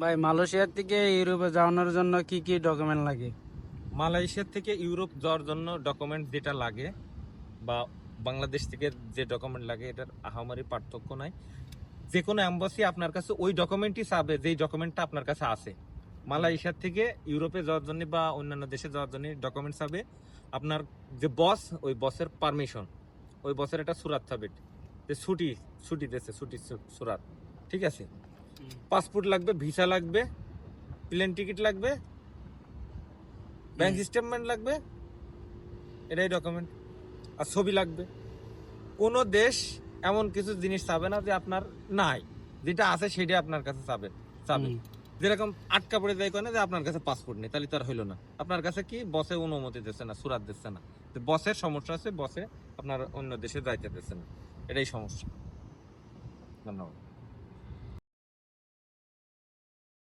ভাই মালয়েশিয়ার থেকে ইউরোপে যাওয়ানোর জন্য কি কি ডকুমেন্ট লাগে? মালয়েশিয়া থেকে ইউরোপ যাওয়ার জন্য ডকুমেন্ট যেটা লাগে বা বাংলাদেশ থেকে যে ডকুমেন্ট লাগে এটার আহামরি পার্থক্য নাই। যে কোনো অ্যাম্বাসি আপনার কাছে ওই ডকুমেন্টই চাবে যেই ডকুমেন্টটা আপনার কাছে আছে। মালয়েশিয়ার থেকে ইউরোপে যাওয়ার জন্য বা অন্যান্য দেশে যাওয়ার জন্য ডকুমেন্ট চাবে আপনার যে বস, ওই বসের পারমিশন, ওই বসের একটা সুরাত থাকবে যে ছুটি দিয়েছে, সুরাত, ঠিক আছে। পাসপোর্ট লাগবে, ভিসা লাগবে, প্লেন টিকিট লাগবে, ব্যাংক স্টেটমেন্ট লাগবে, এটাই ডকুমেন্ট। আর ছবি লাগবে। কোনো দেশ এমন কিছু জিনিস চাবে না যে আপনার নাই, যেটা আছে সেটাই আপনার কাছে চাবে। যেরকম আটকা পড়ে যায় কেন যে আপনার কাছে পাসপোর্ট নেই, তাহলে তো আর হইলো না। আপনার কাছে কি বসে অনুমতি দিচ্ছে না, সুরাত দিচ্ছে না, বসের সমস্যা আছে, বসে আপনার অন্য দেশে যাইতে দিচ্ছে না, এটাই সমস্যা। ধন্যবাদ।